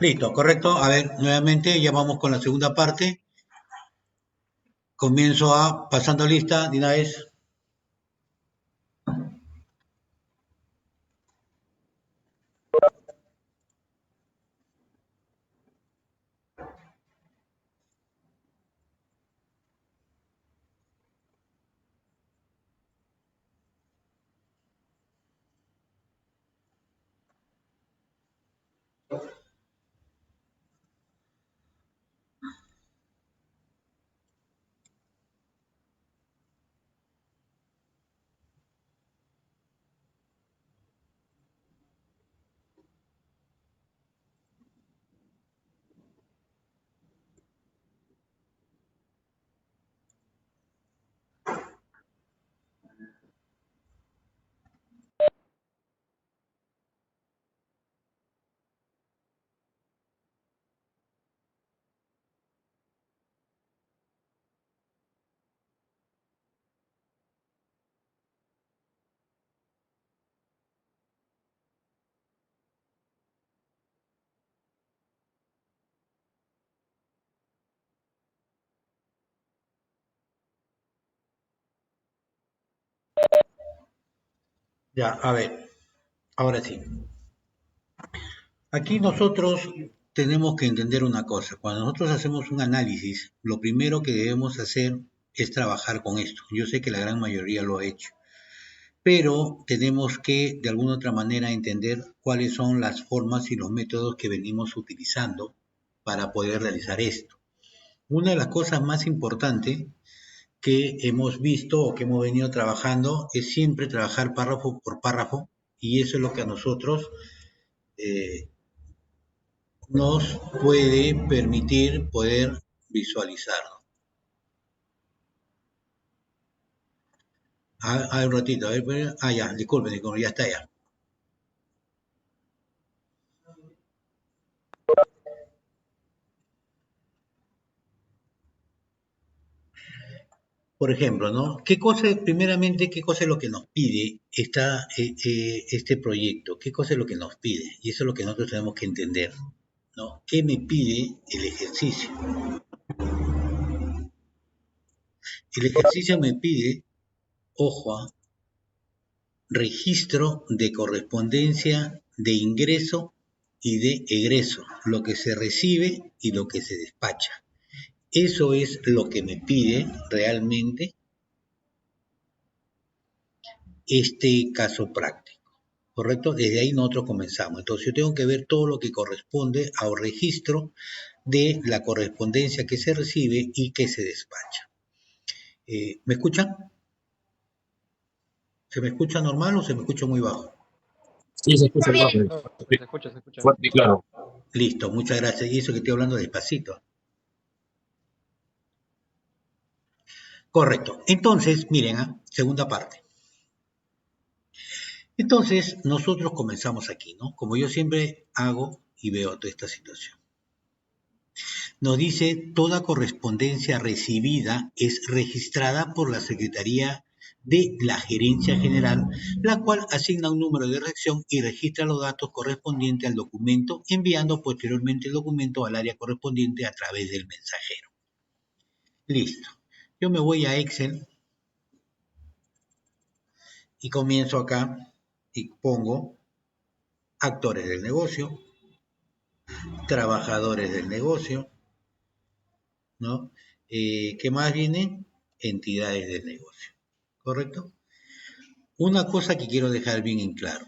Listo, correcto. A ver, nuevamente ya vamos con la segunda parte. Comienzo a pasando lista de una vez. Ya, a ver, ahora sí. Aquí nosotros tenemos que entender una cosa. Cuando nosotros hacemos un análisis, lo primero que debemos hacer es trabajar con esto. Yo sé que la gran mayoría lo ha hecho, pero tenemos que de alguna otra manera entender cuáles son las formas y los métodos que venimos utilizando para poder realizar esto. Una de las cosas más importantes que hemos visto o que hemos venido trabajando es siempre trabajar párrafo por párrafo, y eso es lo que a nosotros eh, nos puede permitir poder visualizarlo. Un ratito, a ver, ya, disculpen, ya está ya. Por ejemplo, ¿no? Primeramente, qué cosa es lo que nos pide este proyecto? ¿Qué cosa es lo que nos pide? Y eso es lo que nosotros tenemos que entender, ¿no? ¿Qué me pide el ejercicio? El ejercicio me pide, ojo, registro de correspondencia de ingreso y de egreso, lo que se recibe y lo que se despacha. Eso es lo que me pide realmente este caso práctico, ¿correcto? Desde ahí nosotros comenzamos. Entonces yo tengo que ver todo lo que corresponde al registro de la correspondencia que se recibe y que se despacha. ¿Me escuchan? ¿Se me escucha normal o se me escucha muy bajo? Sí, se escucha, profe. No, se escucha, se escucha. Fuerte y claro. Listo, muchas gracias. Y eso que estoy hablando despacito. Correcto. Entonces, miren, segunda parte. Entonces, nosotros comenzamos aquí, ¿no? Como yo siempre hago y veo toda esta situación. Nos dice, toda correspondencia recibida es registrada por la Secretaría de la Gerencia General, la cual asigna un número de reacción y registra los datos correspondientes al documento, enviando posteriormente el documento al área correspondiente a través del mensajero. Listo. Yo me voy a Excel y comienzo acá y pongo actores del negocio, trabajadores del negocio, ¿no? ¿Qué más viene? Entidades del negocio, ¿correcto? Una cosa que quiero dejar bien en claro.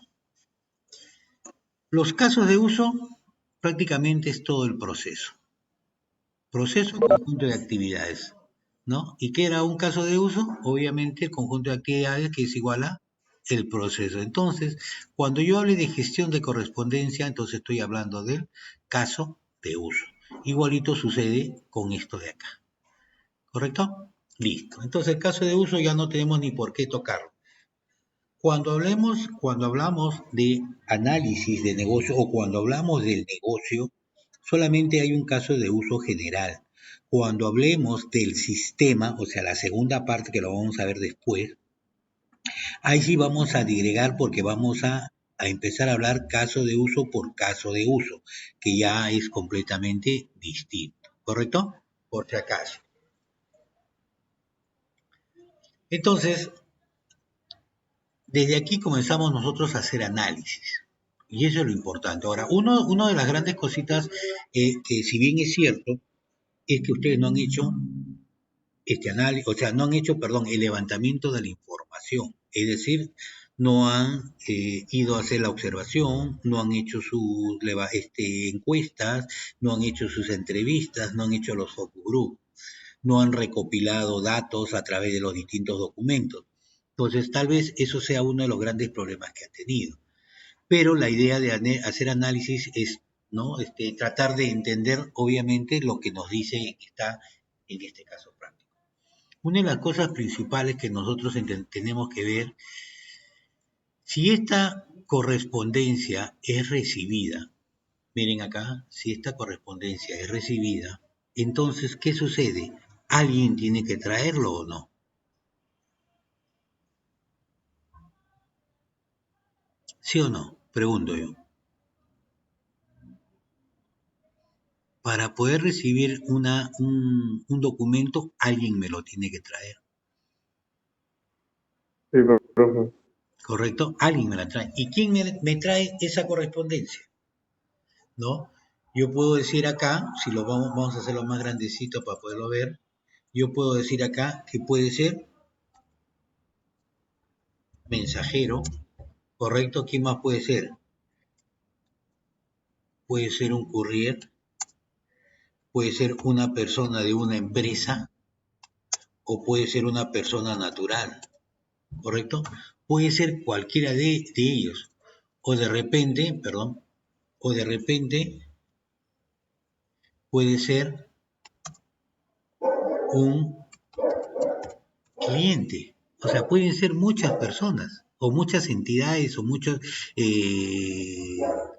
Los casos de uso prácticamente es todo el proceso. Proceso, conjunto de actividades, ¿no? ¿Y qué era un caso de uso? Obviamente el conjunto de actividades que es igual a el proceso. Entonces, cuando yo hable de gestión de correspondencia, entonces estoy hablando del caso de uso. Igualito sucede con esto de acá. ¿Correcto? Listo. Entonces, el caso de uso ya no tenemos ni por qué tocarlo. Cuando hablamos de análisis de negocio o cuando hablamos del negocio, solamente hay un caso de uso general. Cuando hablemos del sistema, o sea, la segunda parte que lo vamos a ver después, ahí sí vamos a digregar porque vamos a a empezar a hablar caso de uso por caso de uso, que ya es completamente distinto, ¿correcto? Por si acaso. Entonces, desde aquí comenzamos nosotros a hacer análisis. Y eso es lo importante. Ahora, una de las grandes cositas que si bien es cierto, es que ustedes no han hecho este análisis, o sea, no han hecho, perdón, el levantamiento de la información. Es decir, no han ido a hacer la observación, no han hecho sus encuestas, no han hecho sus entrevistas, no han hecho los focus group, no han recopilado datos a través de los distintos documentos. Entonces, tal vez eso sea uno de los grandes problemas que ha tenido. Pero la idea de hacer análisis es, ¿no? Tratar de entender, obviamente, lo que nos dice que está en este caso práctico. Una de las cosas principales que nosotros tenemos que ver, si esta correspondencia es recibida, miren acá, si esta correspondencia es recibida, entonces, ¿qué sucede? ¿Alguien tiene que traerlo o no? ¿Sí o no? Pregunto yo. Para poder recibir un documento, alguien me lo tiene que traer. Sí, profe. ¿Correcto? Alguien me la trae. ¿Y quién me trae esa correspondencia? ¿No? Yo puedo decir acá, si lo vamos a hacerlo más grandecito para poderlo ver, yo puedo decir acá que puede ser mensajero, ¿correcto? ¿Quién más puede ser? Puede ser un courier, puede ser una persona de una empresa o puede ser una persona natural, ¿correcto? Puede ser cualquiera de ellos. O de repente, perdón, o de repente puede ser un cliente. O sea, pueden ser muchas personas o muchas entidades o muchos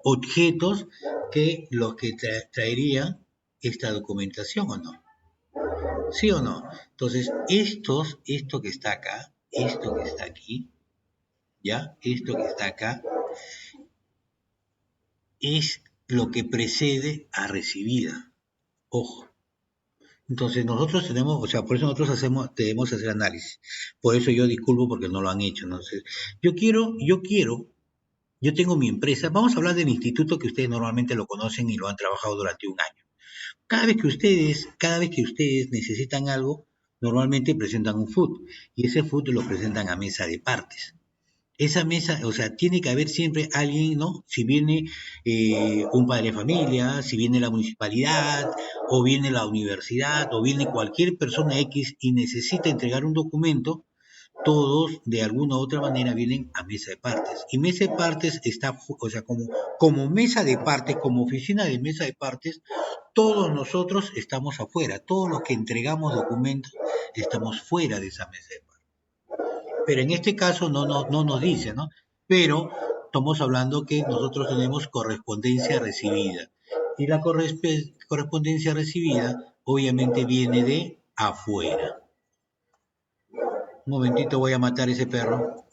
objetos que los que traerían esta documentación o no. ¿Sí o no? Entonces, esto que está acá, esto que está aquí, ¿ya? Esto que está acá, es lo que precede a recibida. Ojo. Entonces nosotros tenemos, o sea, por eso nosotros debemos hacer análisis. Por eso yo disculpo porque no lo han hecho. Entonces, yo tengo mi empresa. Vamos a hablar del instituto que ustedes normalmente lo conocen y lo han trabajado durante un año. Cada vez que ustedes necesitan algo, normalmente presentan un food y ese food lo presentan a mesa de partes. Esa mesa, o sea, tiene que haber siempre alguien, ¿no? Si viene un padre de familia, si viene la municipalidad, o viene la universidad, o viene cualquier persona X y necesita entregar un documento, todos de alguna u otra manera vienen a mesa de partes. Y mesa de partes está, o sea, como mesa de partes, como oficina de mesa de partes, todos nosotros estamos afuera, todos los que entregamos documentos estamos fuera de esa mesa de partes. Pero en este caso no nos dice, ¿no? Pero estamos hablando que nosotros tenemos correspondencia recibida. Y la correspondencia recibida obviamente viene de afuera. Un momentito, voy a matar ese perro.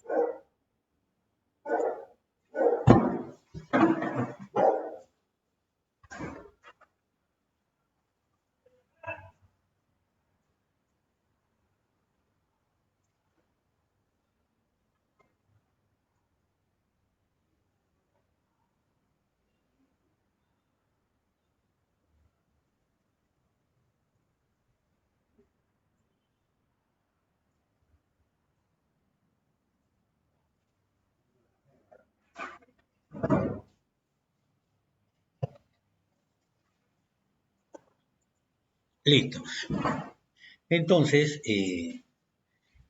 Listo. Entonces,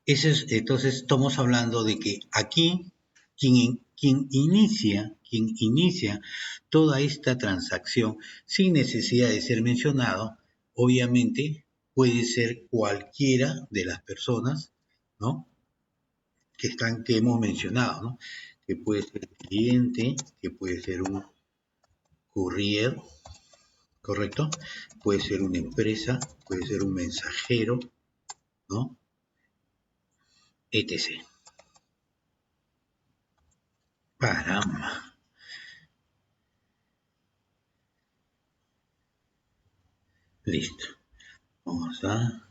entonces estamos hablando de que aquí quien inicia toda esta transacción sin necesidad de ser mencionado, obviamente puede ser cualquiera de las personas, ¿no? Que hemos mencionado, ¿no? Que puede ser cliente, que puede ser un courier, ¿correcto? Puede ser una empresa, puede ser un mensajero, ¿no? Etc. Caramba. Listo. Vamos a...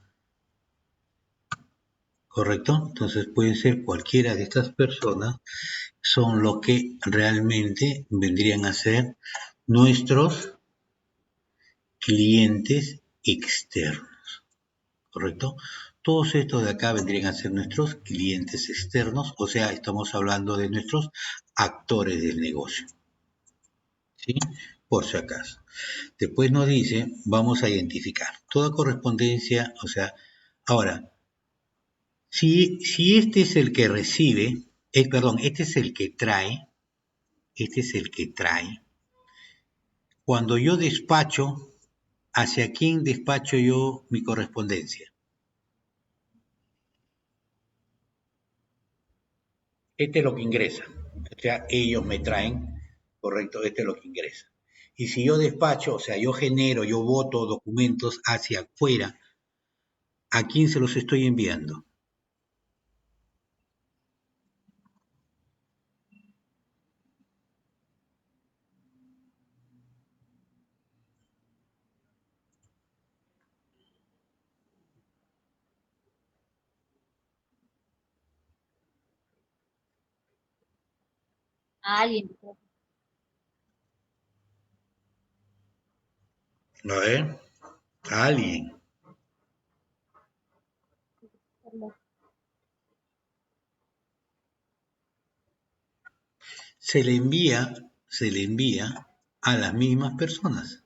¿Correcto? Entonces pueden ser cualquiera de estas personas, son lo que realmente vendrían a ser nuestros clientes externos. ¿Correcto? Todos estos de acá vendrían a ser nuestros clientes externos, o sea, estamos hablando de nuestros actores del negocio. ¿Sí? Por si acaso. Después nos dice, vamos a identificar toda correspondencia, o sea, ahora, si este es el que recibe, perdón, este es el que trae, cuando yo despacho, ¿hacia quién despacho yo mi correspondencia? Este es lo que ingresa, o sea, ellos me traen, correcto, este es lo que ingresa. Y si yo despacho, o sea, yo genero, yo voto documentos hacia afuera, ¿a quién se los estoy enviando? A alguien. A ver, a alguien. Se le envía a las mismas personas.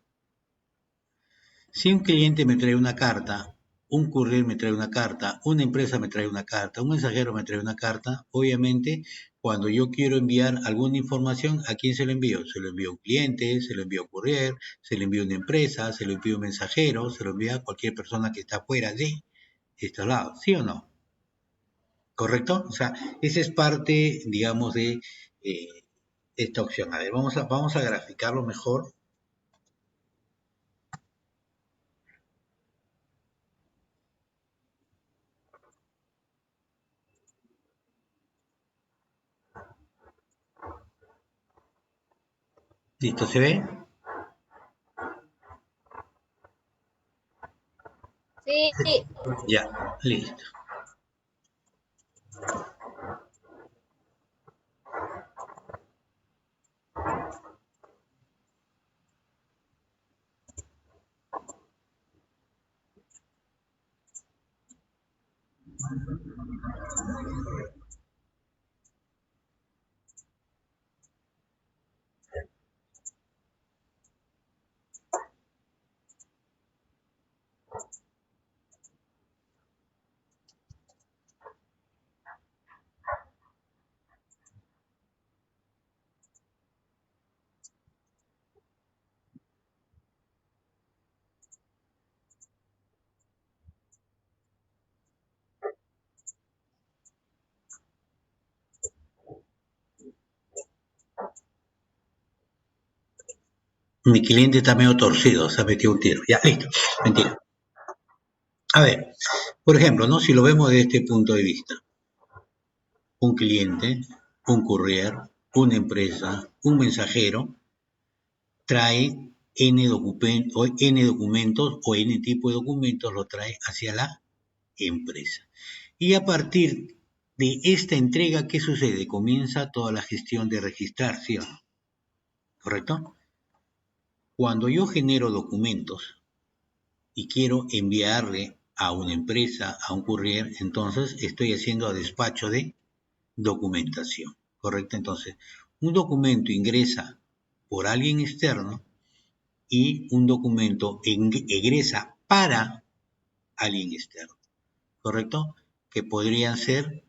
Si un cliente me trae una carta, un courier me trae una carta, una empresa me trae una carta, un mensajero me trae una carta, obviamente cuando yo quiero enviar alguna información, ¿a quién se lo envío? Se lo envío a un cliente, se lo envío a un courier, se lo envío a una empresa, se lo envío a un mensajero, se lo envío a cualquier persona que está fuera de estos lados, ¿sí o no? ¿Correcto? O sea, esa es parte, digamos, de eh, esta opción. A ver, vamos a graficarlo mejor. ¿Listo? ¿Se ve? Sí, Ya, listo. Mi cliente está medio torcido, se ha metido un tiro. Ya, listo. Mentira. A ver, por ejemplo, ¿no? Si lo vemos desde este punto de vista, un cliente, un courier, una empresa, un mensajero, trae N documentos o N tipo de documentos, lo trae hacia la empresa. Y a partir de esta entrega, ¿qué sucede? Comienza toda la gestión de registración, ¿correcto? Cuando yo genero documentos y quiero enviarle a una empresa, a un courier, entonces estoy haciendo despacho de documentación, ¿correcto? Entonces, un documento ingresa por alguien externo y un documento egresa para alguien externo, ¿correcto? Que podrían ser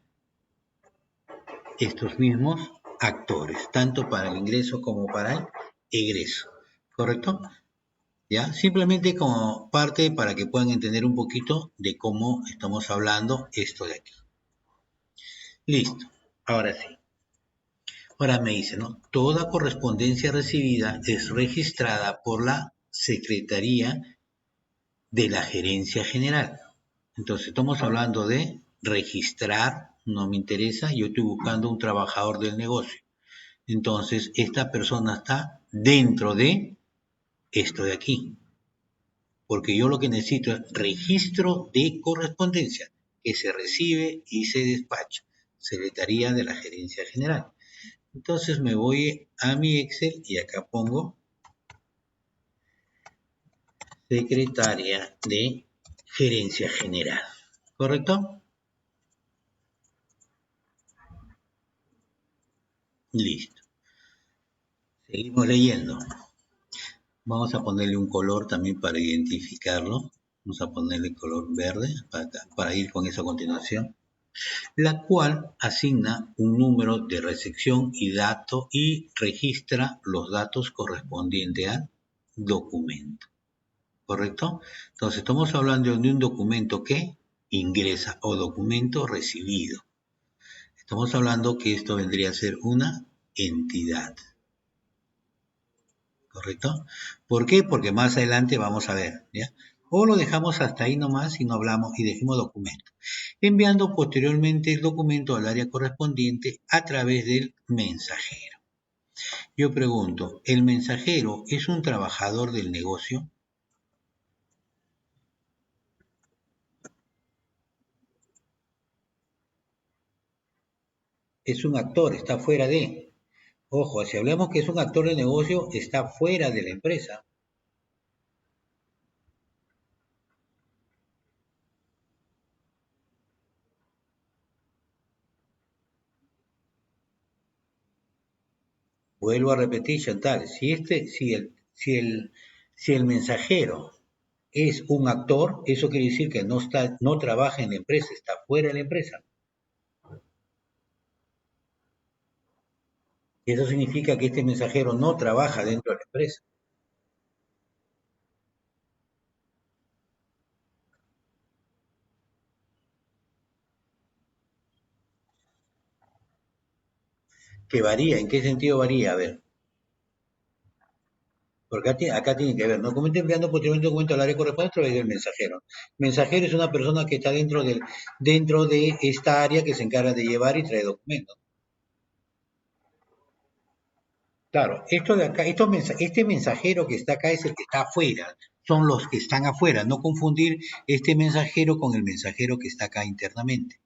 estos mismos actores, tanto para el ingreso como para el egreso, ¿correcto? ¿Ya? Simplemente como parte para que puedan entender un poquito de cómo estamos hablando esto de aquí. Listo, ahora sí. Ahora me dice, ¿no? Toda correspondencia recibida es registrada por la Secretaría de la Gerencia General. Entonces, estamos hablando de registrar, no me interesa, yo estoy buscando un trabajador del negocio. Entonces, esta persona está dentro de esto de aquí. Porque yo lo que necesito es registro de correspondencia que se recibe y se despacha. Secretaría de la Gerencia General. Entonces me voy a mi Excel y acá pongo Secretaria de Gerencia General. ¿Correcto? Listo. Seguimos leyendo. Vamos a ponerle un color también para identificarlo. Vamos a ponerle color verde para ir con eso a continuación. La cual asigna un número de recepción y dato y registra los datos correspondientes al documento. ¿Correcto? Entonces estamos hablando de un documento que ingresa o documento recibido. Estamos hablando que esto vendría a ser una entidad. ¿Correcto? ¿Por qué? Porque más adelante vamos a ver, ¿ya? O lo dejamos hasta ahí nomás y no hablamos y dejemos documento. Enviando posteriormente el documento al área correspondiente a través del mensajero. Yo pregunto, ¿el mensajero es un trabajador del negocio? Es un actor, está fuera de. Ojo, si hablamos que es un actor de negocio, está fuera de la empresa. Vuelvo a repetir, Chantal, si el mensajero es un actor, eso quiere decir que no trabaja en la empresa, está fuera de la empresa. Eso significa que este mensajero no trabaja dentro de la empresa. Que varía, ¿en qué sentido varía? A ver, porque acá tiene que ver, documento enviando posteriormente documento al área correspondiente a través del mensajero. Mensajero es una persona que está dentro de esta área que se encarga de llevar y traer documentos. Claro, esto de acá, este mensajero que está acá es el que está afuera, son los que están afuera, no confundir este mensajero con el mensajero que está acá internamente,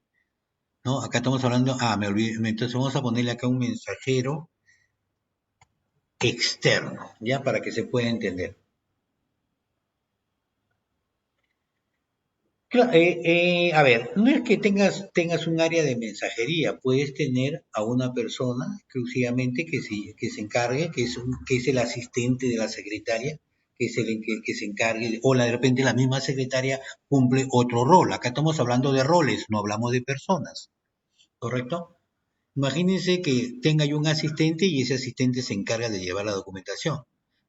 ¿no? Acá estamos hablando, me olvidé, entonces vamos a ponerle acá un mensajero externo, ya para que se pueda entender. Claro, a ver, no es que tengas un área de mensajería, puedes tener a una persona exclusivamente que se encargue, que es el asistente de la secretaria, que es el que se encargue, o de repente la misma secretaria cumple otro rol. Acá estamos hablando de roles, no hablamos de personas, ¿correcto? Imagínense que tenga yo un asistente y ese asistente se encarga de llevar la documentación.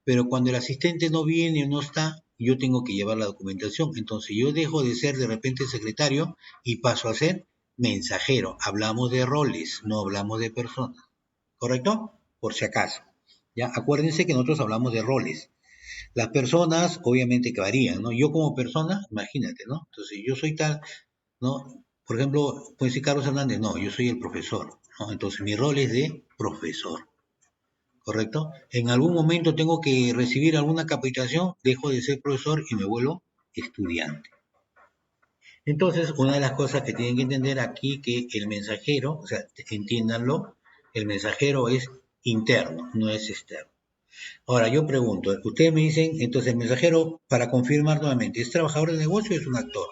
Pero cuando el asistente no viene o no está, yo tengo que llevar la documentación. Entonces yo dejo de ser de repente secretario y paso a ser mensajero. Hablamos de roles, no hablamos de personas. ¿Correcto? Por si acaso. Ya, acuérdense que nosotros hablamos de roles. Las personas, obviamente, que varían, ¿no? Yo como persona, imagínate, ¿no? Entonces yo soy tal, ¿no? Por ejemplo, puede decir Carlos Hernández, no, yo soy el profesor, ¿no? Entonces mi rol es de profesor, ¿correcto? En algún momento tengo que recibir alguna capacitación, dejo de ser profesor y me vuelvo estudiante. Entonces, una de las cosas que tienen que entender aquí que el mensajero, o sea, entiéndanlo, el mensajero es interno, no es externo. Ahora, yo pregunto, ustedes me dicen, entonces el mensajero, para confirmar nuevamente, ¿es trabajador de negocio o es un actor?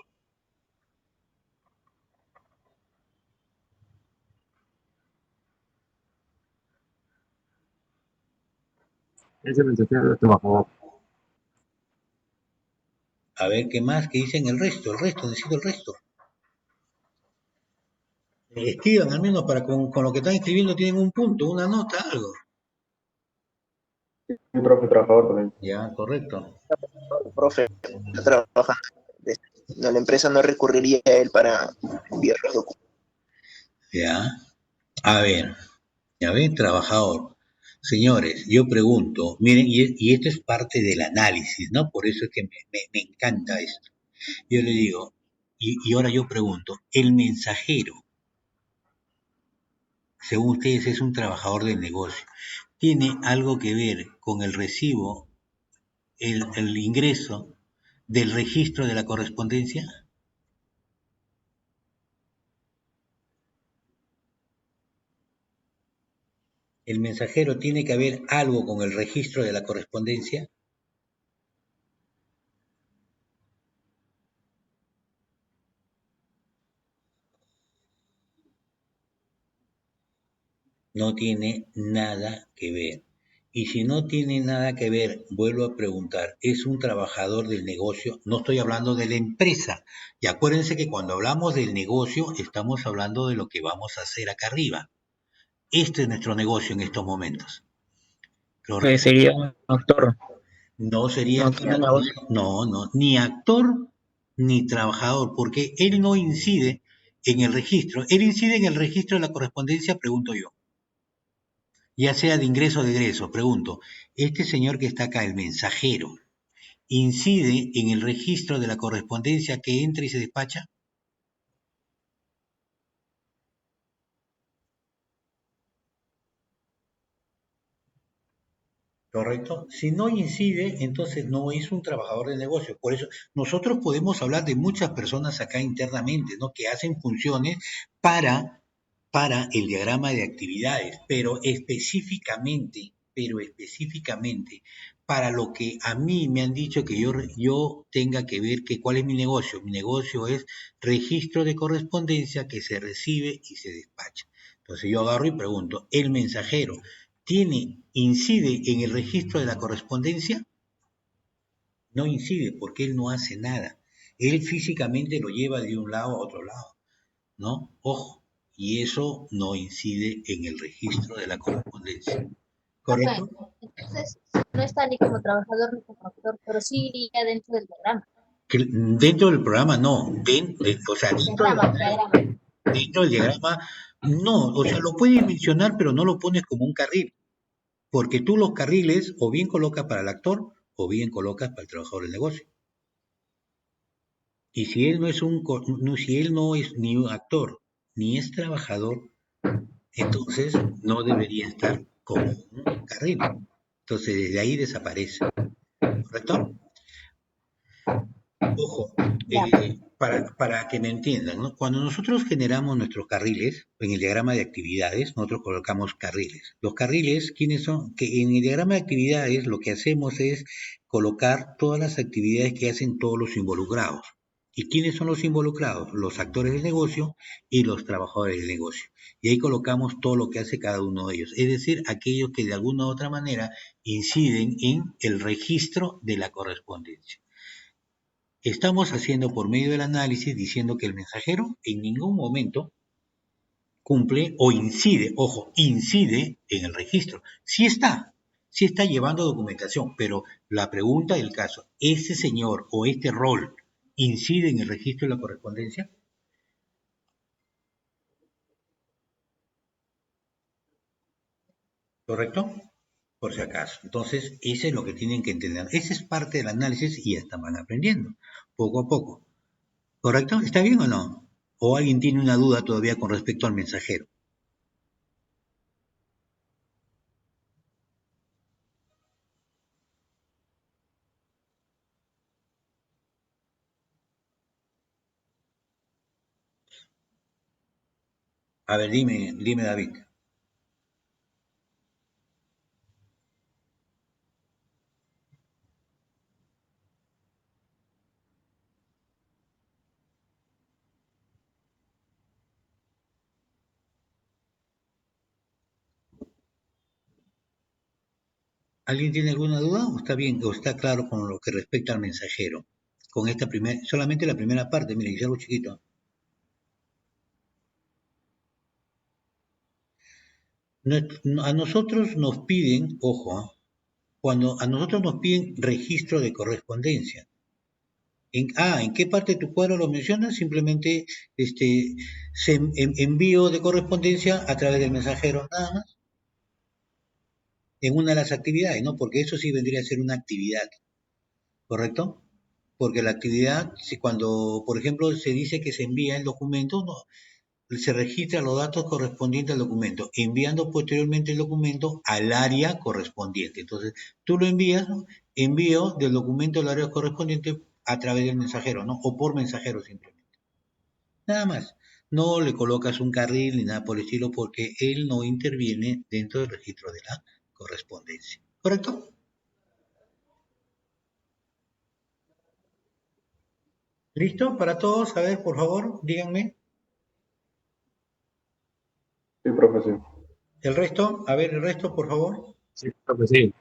Ese mensajero es trabajador. A ver, ¿qué más? ¿Qué dicen el resto, necesito el resto. Escriban al menos para con lo que están escribiendo tienen un punto, una nota, algo. Un profe trabajador también. Ya, correcto. Profe, está trabajando. No, la empresa no recurriría a él para enviar los documentos. Ya. A ver, trabajador. Señores, yo pregunto, miren, y esto es parte del análisis, ¿no? Por eso es que me encanta esto. Yo le digo, y ahora yo pregunto, el mensajero según ustedes, es un trabajador del negocio. ¿Tiene algo que ver con el recibo, el ingreso del registro de la correspondencia? ¿El mensajero tiene que ver algo con el registro de la correspondencia? No tiene nada que ver. Y si no tiene nada que ver, vuelvo a preguntar, ¿es un trabajador del negocio? No estoy hablando de la empresa. Y acuérdense que cuando hablamos del negocio, estamos hablando de lo que vamos a hacer acá arriba. Este es nuestro negocio en estos momentos. Que ¿Correcto? sería un actor, No sería no tiene una voz. no, ni actor ni trabajador, porque él no incide en el registro. Él incide en el registro de la correspondencia, pregunto yo. Ya sea de ingreso o de egreso, pregunto, este señor que está acá, el mensajero, ¿incide en el registro de la correspondencia que entra y se despacha? ¿Correcto? Si no incide, entonces no es un trabajador de negocio. Por eso nosotros podemos hablar de muchas personas acá internamente, ¿no? Que hacen funciones para, para el diagrama de actividades, pero específicamente para lo que a mí me han dicho que yo tenga que ver que cuál es mi negocio. Mi negocio es registro de correspondencia que se recibe y se despacha. Entonces yo agarro y pregunto, ¿el mensajero incide en el registro de la correspondencia? No incide porque él no hace nada. Él físicamente lo lleva de un lado a otro lado, ¿no? Ojo, y eso no incide en el registro de la correspondencia. Profe, ¿Correcto? entonces no está ni como trabajador ni como actor, pero sí iría dentro del diagrama. Que dentro del programa no, o sea, Diagrama. dentro del diagrama no, o sea, lo puedes mencionar, pero no lo pones como un carril, porque tú los carriles o bien colocas para el actor o bien colocas para el trabajador del negocio. Y si él no es si él no es ni un actor ni es trabajador, entonces no debería estar como un carril. Entonces desde ahí desaparece, ¿correcto? Ojo, Ya. para que me entiendan, ¿no? Cuando nosotros generamos nuestros carriles, en el diagrama de actividades, nosotros colocamos carriles. Los carriles, ¿quiénes son? Que en el diagrama de actividades lo que hacemos es colocar todas las actividades que hacen todos los involucrados. ¿Y quiénes son los involucrados? Los actores del negocio y los trabajadores del negocio. Y ahí colocamos todo lo que hace cada uno de ellos, es decir, aquellos que de alguna u otra manera inciden en el registro de la correspondencia. Estamos haciendo por medio del análisis diciendo que el mensajero en ningún momento cumple o incide, ojo, incide en el registro. Sí está llevando documentación, pero la pregunta del caso, ¿ese señor o este rol incide en el registro de la correspondencia? ¿Correcto? Por si acaso. Entonces, eso es lo que tienen que entender. Esa es parte del análisis y ya están van aprendiendo, poco a poco. ¿Correcto? ¿Está bien o no? ¿O alguien tiene una duda todavía con respecto al mensajero? A ver, dime David. ¿Alguien tiene alguna duda o está bien o está claro con lo que respecta al mensajero? Con esta solamente la primera parte, mire, hice algo chiquito. A nosotros nos piden, ojo, cuando a nosotros nos piden registro de correspondencia. ¿En qué parte de tu cuadro lo mencionas? Simplemente envío de correspondencia a través del mensajero, nada más, en una de las actividades, ¿no? Porque eso sí vendría a ser una actividad, ¿correcto? Porque la actividad, si cuando, por ejemplo, se dice que se envía el documento, no, se registran los datos correspondientes al documento, enviando posteriormente el documento al área correspondiente. Entonces, tú lo envías, ¿no? Envío del documento al área correspondiente a través del mensajero, ¿no? O por mensajero simplemente. Nada más. No le colocas un carril ni nada por el estilo porque él no interviene dentro del registro de la correspondencia. ¿Correcto? ¿Listo? Para todos, a ver, por favor, díganme. Sí, profe, sí. El resto, a ver, el resto, por favor. Sí, profe, sí.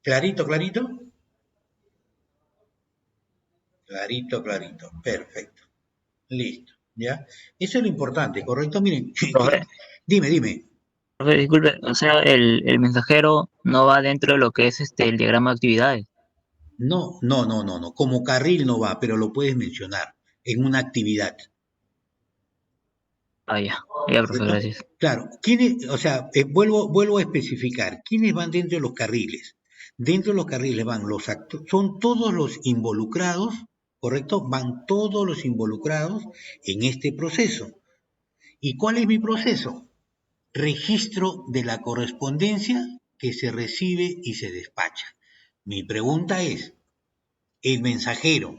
Clarito, clarito. Clarito, clarito. Perfecto. Listo. ¿Ya? Eso es lo importante, ¿correcto? Miren, Profe, dime. profe, disculpe, o sea, el mensajero no va dentro de lo que es el diagrama de actividades. No. Como carril no va, pero lo puedes mencionar en una actividad. Ah, ya, profe, ¿Correcto? gracias. Claro, o sea, vuelvo a especificar, ¿quiénes van dentro de los carriles? Dentro de los carriles van los actores, son todos los involucrados, ¿correcto? Van todos los involucrados en este proceso. ¿Y cuál es mi proceso? Registro de la correspondencia que se recibe y se despacha. Mi pregunta es, ¿el mensajero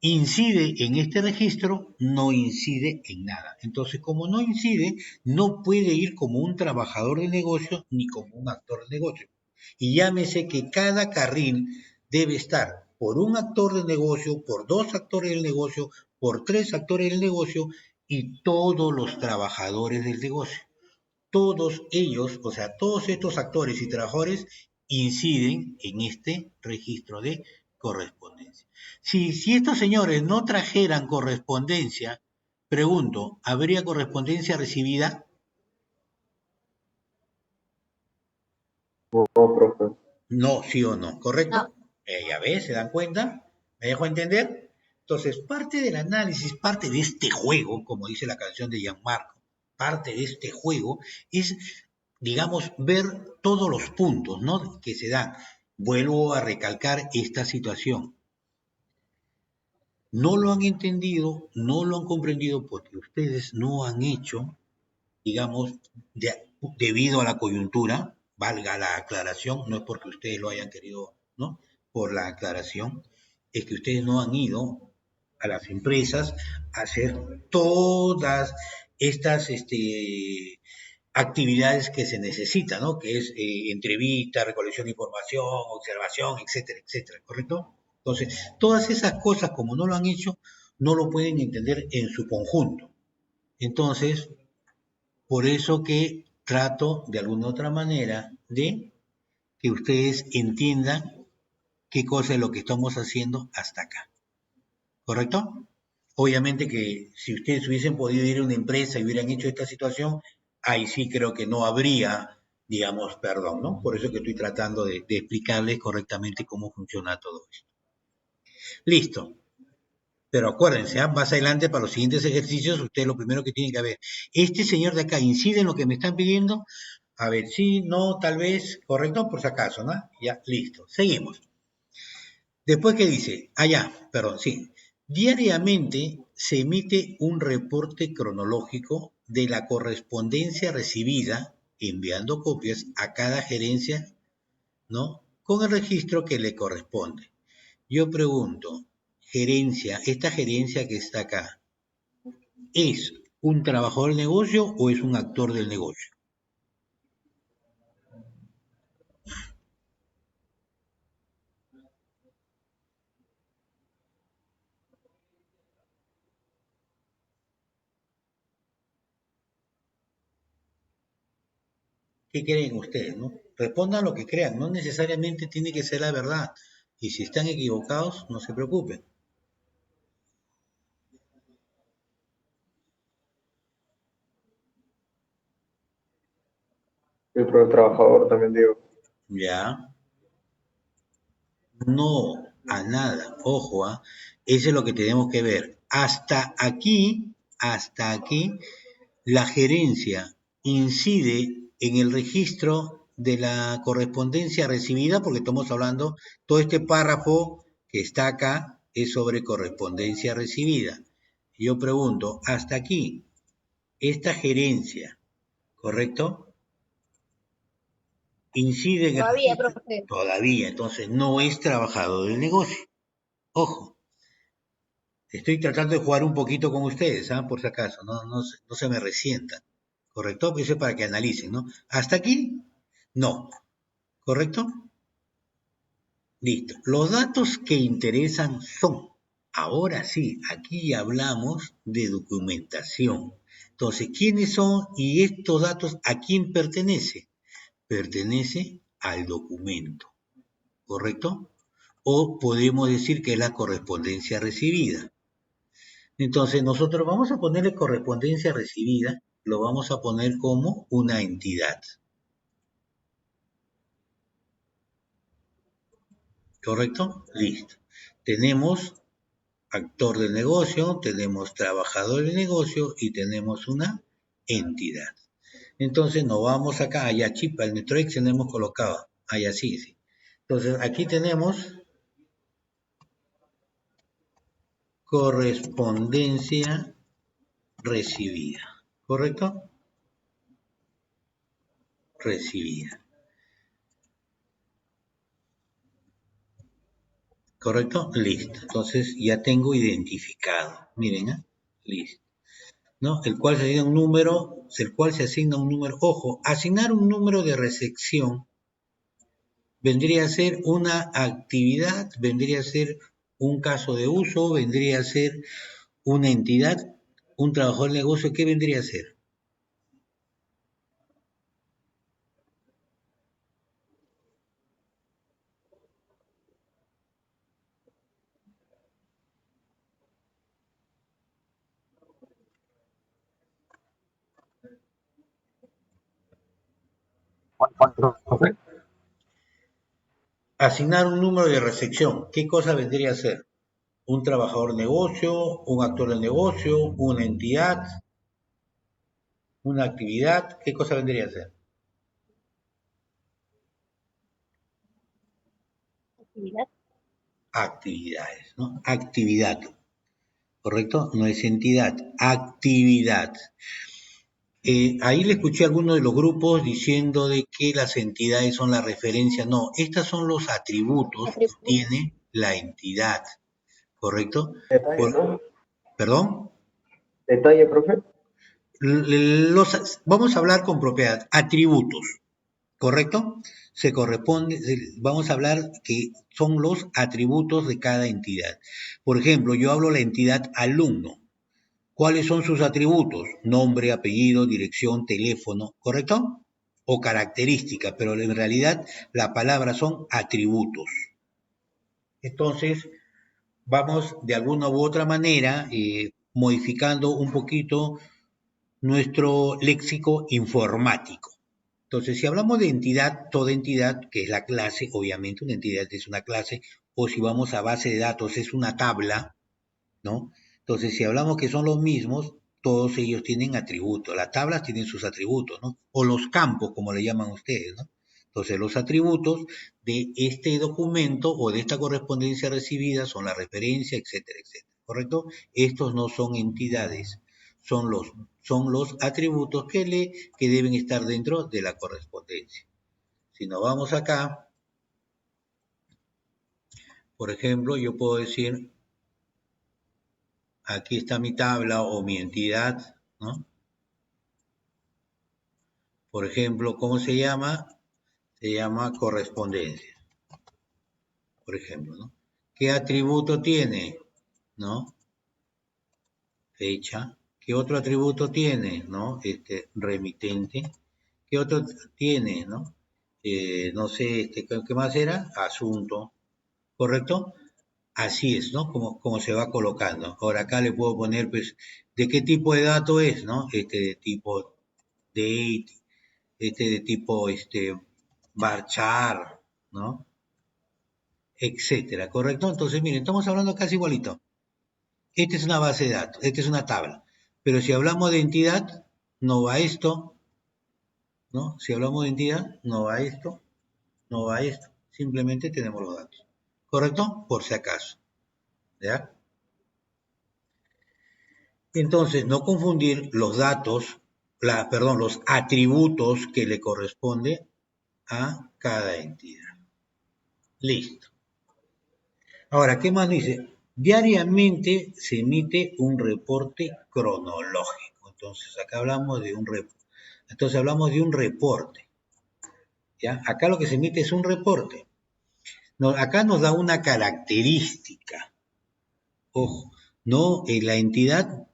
incide en este registro? No incide en nada. Entonces, como no incide, no puede ir como un trabajador de negocio ni como un actor de negocio. Y llámese que cada carril debe estar por un actor de negocio, por dos actores del negocio, por tres actores del negocio y todos los trabajadores del negocio. Todos ellos, o sea, todos estos actores y trabajadores inciden en este registro de correspondencia. Si estos señores no trajeran correspondencia, pregunto, ¿habría correspondencia recibida? No, profe. No, sí o no, ¿correcto? No. Ya ves, ¿se dan cuenta? ¿Me dejo entender? Entonces, parte del análisis, parte de este juego, como dice la canción de Gianmarco, parte de este juego es, digamos, ver todos los puntos, ¿no?, que se dan. Vuelvo a recalcar esta situación. No lo han entendido, no lo han comprendido porque ustedes no han hecho, digamos, debido a la coyuntura, valga la aclaración, no es porque ustedes lo hayan querido, ¿no? Por la aclaración, es que ustedes no han ido a las empresas a hacer todas estas actividades que se necesitan, ¿no? Que es entrevista, recolección de información, observación, etcétera, etcétera, ¿correcto? Entonces, todas esas cosas, como no lo han hecho, no lo pueden entender en su conjunto. Entonces, por eso que trato de alguna otra manera de que ustedes entiendan qué cosa es lo que estamos haciendo hasta acá. ¿Correcto? Obviamente que si ustedes hubiesen podido ir a una empresa y hubieran hecho esta situación, ahí sí creo que no habría, digamos, perdón, ¿no? Por eso que estoy tratando de explicarles correctamente cómo funciona todo esto. Listo. Pero acuérdense, más adelante para los siguientes ejercicios, ustedes lo primero que tienen que ver, este señor de acá incide en lo que me están pidiendo, a ver, sí, no, tal vez, correcto, por si acaso, ¿no? Ya, listo, seguimos. Después, ¿qué dice? Perdón, sí. Diariamente se emite un reporte cronológico de la correspondencia recibida, enviando copias a cada gerencia, ¿no? Con el registro que le corresponde. Yo pregunto, esta gerencia que está acá, ¿es un trabajador del negocio o es un actor del negocio? ¿Qué creen ustedes, no? Respondan lo que crean, no necesariamente tiene que ser la verdad. Y si están equivocados, no se preocupen. Y otro el trabajador también digo. Ya, no a nada, ojo, eso es lo que tenemos que ver. Hasta aquí, la gerencia incide en el registro de la correspondencia recibida, porque estamos hablando, todo este párrafo que está acá, es sobre correspondencia recibida. Yo pregunto, hasta aquí, esta gerencia, ¿correcto? Incide en el Todavía, registro. profe. Todavía, entonces no es trabajador del negocio. Ojo, estoy tratando de jugar un poquito con ustedes, ¿ah? Por si acaso, no se me resientan. ¿Correcto? Eso es para que analicen, ¿no? Hasta aquí, no. ¿Correcto? Listo. Los datos que interesan son, ahora sí, aquí hablamos de documentación. Entonces, ¿quiénes son y estos datos a quién pertenece? Pertenece al documento, ¿correcto? O podemos decir que es la correspondencia recibida. Entonces, nosotros vamos a ponerle correspondencia recibida, lo vamos a poner como una entidad. ¿Correcto? Listo. Tenemos actor del negocio, tenemos trabajador del negocio y tenemos una entidad. Entonces nos vamos acá, allá chipa, el nuestro Excel hemos colocado, allá sí. Entonces aquí tenemos correspondencia recibida, ¿correcto? Recibida. ¿Correcto? Listo. Entonces ya tengo identificado. Miren, ¿eh? Listo. ¿No? El cual se asigna un número. Ojo, asignar un número de recepción vendría a ser una actividad, vendría a ser un caso de uso, vendría a ser una entidad, un trabajador de negocio, ¿qué vendría a ser? Asignar un número de recepción, ¿qué cosa vendría a ser? Un trabajador de negocio, un actor de negocio, una entidad, una actividad, ¿qué cosa vendría a ser? Actividad. Actividades, ¿no? Actividad, ¿correcto? No es entidad, actividad. Ahí le escuché a algunos de los grupos diciendo de que las entidades son la referencia. No, estos son los atributos que tiene la entidad, ¿correcto? Detalle, ¿no? ¿Perdón? Detalle, profe. Vamos a hablar con propiedad, atributos, ¿correcto? Vamos a hablar que son los atributos de cada entidad. Por ejemplo, yo hablo de la entidad alumno. ¿Cuáles son sus atributos? Nombre, apellido, dirección, teléfono, ¿correcto? O característica, pero en realidad la palabra son atributos. Entonces, vamos de alguna u otra manera modificando un poquito nuestro léxico informático. Entonces, si hablamos de entidad, toda entidad, que es la clase, obviamente una entidad es una clase, o si vamos a base de datos es una tabla, ¿no? Entonces, si hablamos que son los mismos, todos ellos tienen atributos. Las tablas tienen sus atributos, ¿no? O los campos, como le llaman ustedes, ¿no? Entonces, los atributos de este documento o de esta correspondencia recibida son la referencia, etcétera, etcétera, ¿correcto? Estos no son entidades, son los atributos que deben estar dentro de la correspondencia. Si nos vamos acá, por ejemplo, yo puedo decir, aquí está mi tabla o mi entidad, ¿no? Por ejemplo, ¿cómo se llama? Se llama correspondencia, por ejemplo, ¿no? ¿Qué atributo tiene? ¿No? Fecha. ¿Qué otro atributo tiene? ¿No? Remitente. ¿Qué otro tiene? ¿No? No sé, ¿qué más era? Asunto. ¿Correcto? Así es, ¿no? Como se va colocando. Ahora acá le puedo poner, pues, de qué tipo de dato es, ¿no? De tipo date, de tipo, varchar, ¿no? Etcétera, ¿correcto? Entonces, miren, estamos hablando casi igualito. Esta es una base de datos, esta es una tabla. Pero si hablamos de entidad, no va esto, ¿no? Si hablamos de entidad, no va esto, no va esto. Simplemente tenemos los datos. ¿Correcto? Por si acaso. ¿ya? Entonces, no confundir los datos, los atributos que le corresponde a cada entidad. Listo. Ahora, ¿qué más dice? Diariamente se emite un reporte cronológico. Entonces, acá hablamos de un reporte. ¿Ya? Acá lo que se emite es un reporte. No, acá nos da una característica. Ojo, no, la entidad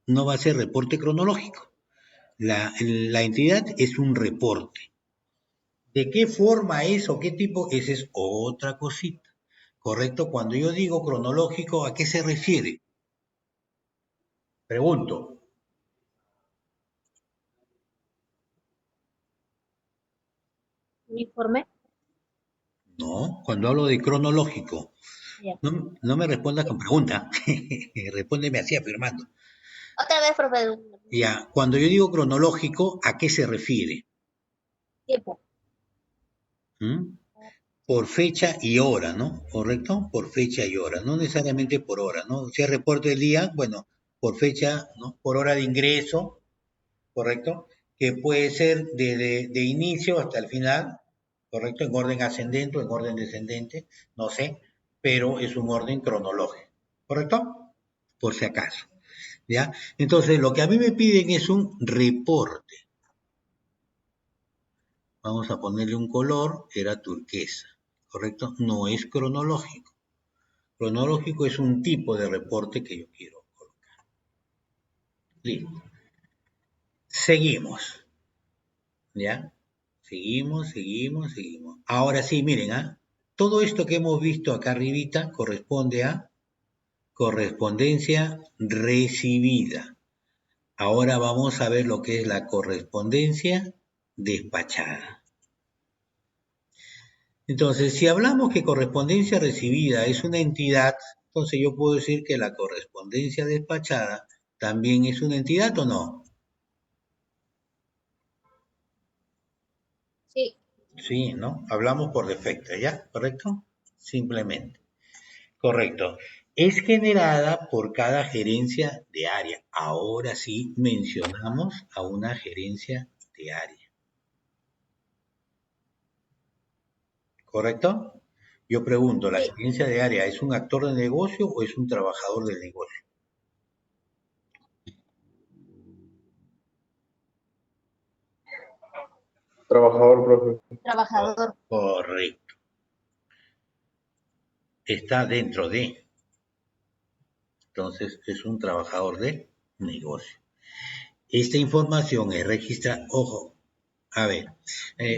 no va a ser reporte cronológico. La entidad es un reporte. ¿De qué forma es o qué tipo? Esa es otra cosita. ¿Correcto? Cuando yo digo cronológico, ¿a qué se refiere? Pregunto. ¿Un informe? No, cuando hablo de cronológico, Ya. no me respondas con pregunta. Respóndeme así afirmando. Otra vez, profe. Ya, cuando yo digo cronológico, ¿a qué se refiere? Tiempo. ¿Mm? Por fecha y hora, ¿no? ¿Correcto? Por fecha y hora, no necesariamente por hora, ¿no? Si es reporte del día, bueno, por fecha, ¿no? Por hora de ingreso, ¿correcto? Que puede ser de inicio hasta el final, ¿correcto? En orden ascendente o en orden descendente, no sé, pero es un orden cronológico, ¿correcto? Por si acaso, ¿ya? Entonces, lo que a mí me piden es un reporte. Vamos a ponerle un color, era turquesa, ¿correcto? No es cronológico. Cronológico es un tipo de reporte que yo quiero colocar. Listo. Seguimos, ¿ya? Seguimos. Ahora sí, miren, ¿ah? Todo esto que hemos visto acá arribita corresponde a correspondencia recibida. Ahora vamos a ver lo que es la correspondencia despachada. Entonces, si hablamos que correspondencia recibida es una entidad, entonces yo puedo decir que la correspondencia despachada también es una entidad o no. Sí. Sí, ¿no? Hablamos por defecto, ¿ya? ¿Correcto? Simplemente. Correcto. Es generada por cada gerencia de área. Ahora sí mencionamos a una gerencia de área. ¿Correcto? Yo pregunto, ¿la Sí. gerencia de área es un actor de negocio o es un trabajador del negocio? Trabajador, profe. Trabajador. Correcto. Está dentro de. Entonces, es un trabajador de negocio. Esta información es registrada. Ojo, a ver,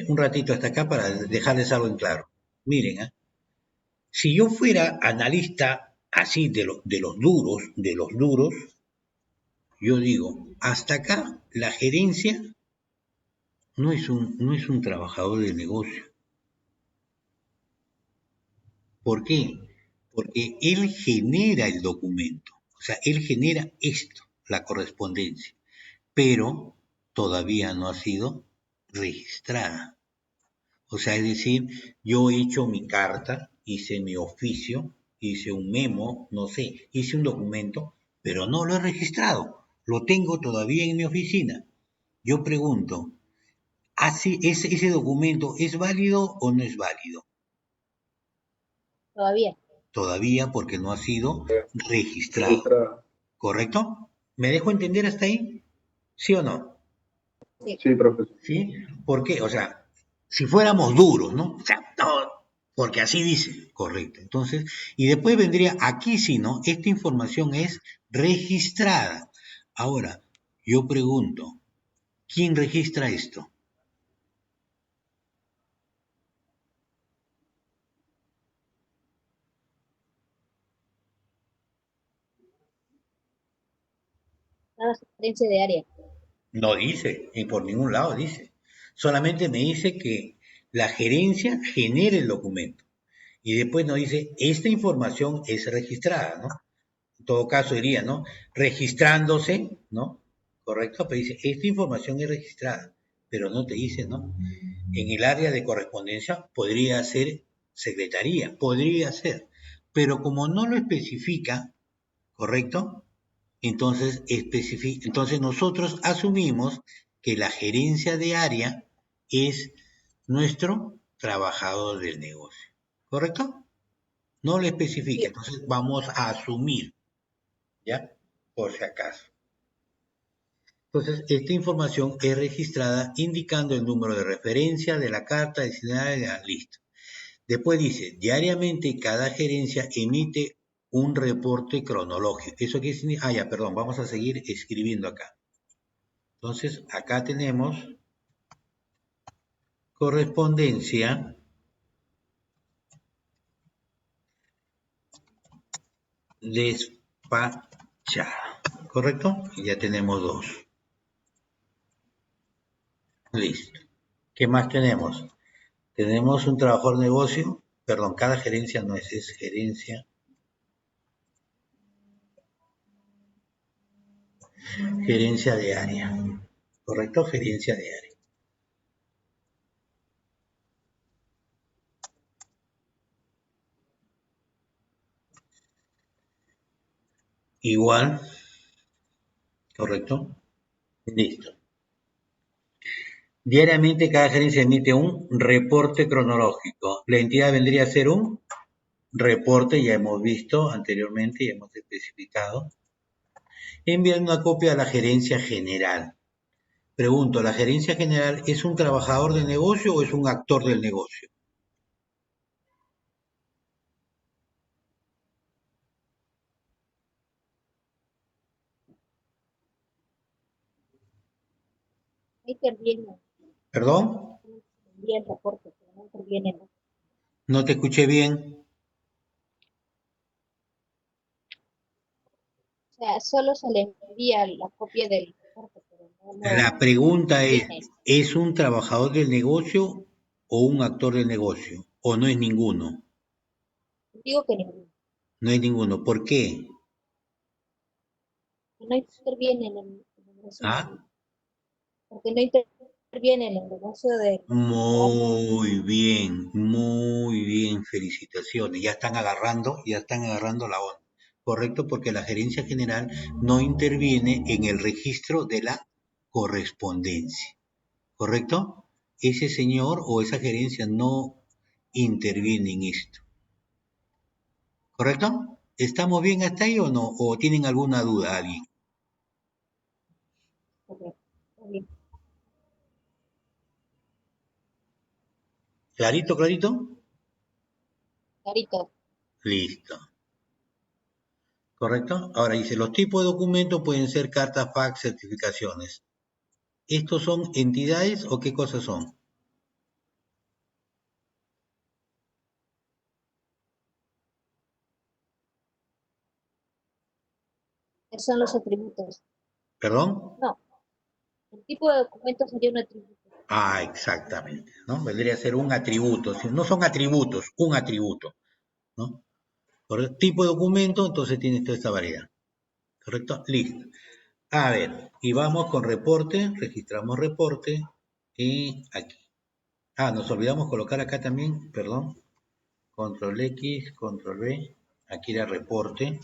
un ratito hasta acá para dejarles algo en claro. Miren, si yo fuera analista así de los duros, yo digo, hasta acá la gerencia no es un trabajador de negocio. ¿Por qué? Porque él genera el documento, o sea, él genera esto, la correspondencia, pero todavía no ha sido registrada. O sea, es decir, yo he hecho mi carta, hice mi oficio, hice un memo, no sé, hice un documento, pero no lo he registrado. Lo tengo todavía en mi oficina. Yo pregunto, ¿ese documento es válido o no es válido? Todavía. Todavía porque no ha sido registrado. Registrada. ¿Correcto? ¿Me dejo entender hasta ahí? ¿Sí o no? Sí. Sí, profe. ¿Sí? ¿Por qué? O sea, si fuéramos duros, ¿no? O sea, no, porque así dice, correcto. Entonces, y después vendría aquí sí, ¿no? Esta información es registrada. Ahora, yo pregunto, ¿quién registra esto? Cada gerencia de área. No dice, y por ningún lado dice. Solamente me dice que la gerencia genera el documento. Y después nos dice, esta información es registrada, ¿no? En todo caso diría, ¿no? Registrándose, ¿no? Correcto, pero dice, esta información es registrada, pero no te dice, ¿no? En el área de correspondencia podría ser secretaría, podría ser, pero como no lo especifica, ¿correcto? Entonces nosotros asumimos que la gerencia de área es nuestro trabajador del negocio, ¿correcto? No lo especifica, entonces vamos a asumir, ¿ya? Por si acaso. Entonces, esta información es registrada indicando el número de referencia de la carta destinada de la lista. Después dice, diariamente cada gerencia emite un reporte cronológico. ¿Eso qué significa? Ah, ya, perdón, vamos a seguir escribiendo acá. Entonces, acá tenemos correspondencia despachada, ¿correcto? Y ya tenemos dos. Listo. ¿Qué más tenemos? Tenemos un trabajador de negocio, perdón, cada gerencia no es gerencia. Gerencia de área, ¿correcto? Gerencia de área. Igual, ¿correcto? Listo. Diariamente cada gerencia emite un reporte cronológico. La entidad vendría a ser un reporte, ya hemos visto anteriormente, ya hemos especificado. Envían una copia a la gerencia general. Pregunto, ¿la gerencia general es un trabajador de negocio o es un actor del negocio? Interviene, ¿Perdón? envía el reporte, pero no interviene, ¿no? No te escuché bien. O sea, solo se le envía la copia del reporte, pero La pregunta interviene. ¿es un trabajador del negocio o un actor del negocio? ¿O no es ninguno? Digo que ninguno. No es ninguno. ¿Por qué? No interviene en el negocio, ¿Ah? porque no interviene en el negocio de... Muy bien, felicitaciones. Ya están agarrando la onda. Correcto, porque la gerencia general no interviene en el registro de la correspondencia. ¿Correcto? Ese señor o esa gerencia no interviene en esto. ¿Correcto? ¿Estamos bien hasta ahí o no? ¿O tienen alguna duda alguien? ¿Clarito, clarito? Clarito. Listo. ¿Correcto? Ahora dice, los tipos de documentos pueden ser cartas, fax, certificaciones. ¿Estos son entidades o qué cosas son? Esos son los atributos. ¿Perdón? No, el tipo de documento sería un atributo. Ah, exactamente, ¿no? Vendría a ser un atributo. No son atributos, un atributo, ¿no? Por tipo de documento, entonces tiene toda esta variedad. ¿Correcto? Listo. A ver, y vamos con reporte, registramos reporte y aquí. Ah, nos olvidamos colocar acá también, perdón, control X, control B, aquí era reporte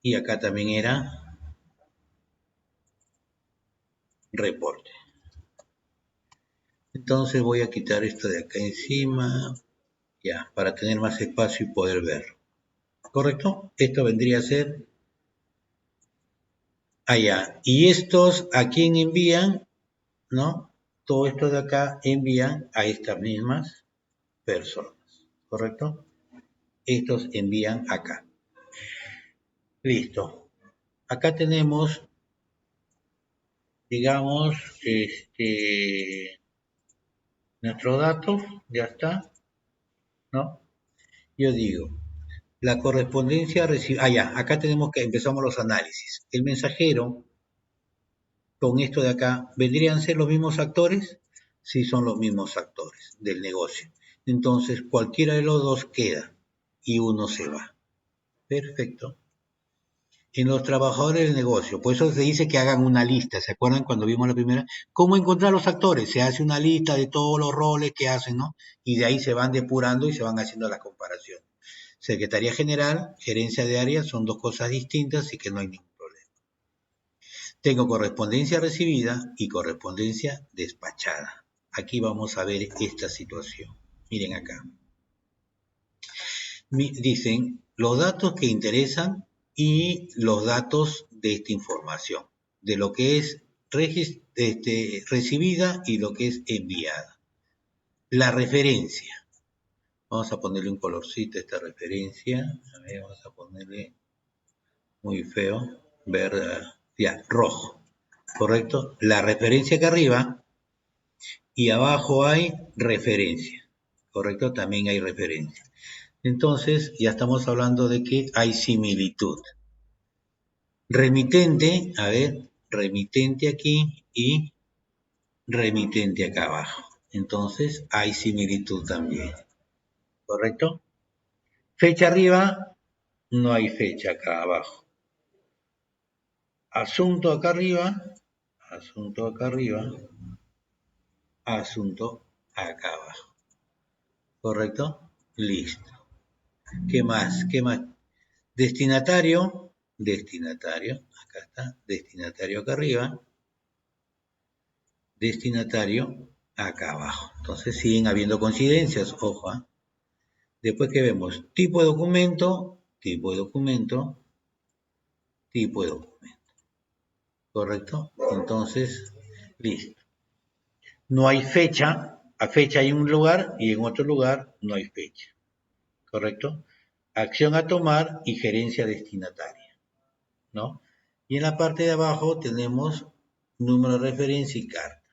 y acá también era reporte. Entonces voy a quitar esto de acá encima, ya, para tener más espacio y poder verlo. ¿Correcto? Esto vendría a ser allá. Y estos, ¿a quién envían? ¿No? Todo esto de acá envían a estas mismas personas. ¿Correcto? Estos envían acá. Listo. Acá tenemos, digamos, nuestros datos, ya está, ¿no? Yo digo, la correspondencia recibe, ya, acá tenemos que empezamos los análisis. El mensajero, con esto de acá, ¿vendrían a ser los mismos actores? Sí, son los mismos actores del negocio. Entonces, cualquiera de los dos queda y uno se va. Perfecto. en los trabajadores del negocio. Por eso se dice que hagan una lista. ¿Se acuerdan cuando vimos la primera? ¿Cómo encontrar los actores? Se hace una lista de todos los roles que hacen, ¿no? Y de ahí se van depurando y se van haciendo las comparaciones. Secretaría General, gerencia de área, son dos cosas distintas y que no hay ningún problema. Tengo correspondencia recibida y correspondencia despachada. Aquí vamos a ver esta situación. Miren acá. Dicen los datos que interesan y los datos de esta información, de lo que es recibida y lo que es enviada. La referencia. Vamos a ponerle un colorcito a esta referencia. A ver, vamos a ponerle muy feo, verde, ya, rojo. ¿Correcto? La referencia acá arriba y abajo hay referencia. ¿Correcto? También hay referencia. Entonces, ya estamos hablando de que hay similitud. Remitente, a ver, remitente aquí y remitente acá abajo. Entonces, hay similitud también. ¿Correcto? Fecha arriba, no hay fecha acá abajo. Asunto acá arriba, asunto acá arriba, asunto acá abajo. ¿Correcto? Listo. ¿Qué más? ¿Qué más? Destinatario, destinatario, acá está, destinatario acá arriba, destinatario acá abajo. Entonces siguen habiendo coincidencias, ojo. Después que vemos tipo de documento, tipo de documento, tipo de documento. ¿Correcto? Entonces, listo. No hay fecha, a fecha hay un lugar y en otro lugar no hay fecha. ¿Correcto? Acción a tomar y gerencia destinataria, ¿no? Y en la parte de abajo tenemos número de referencia y carta.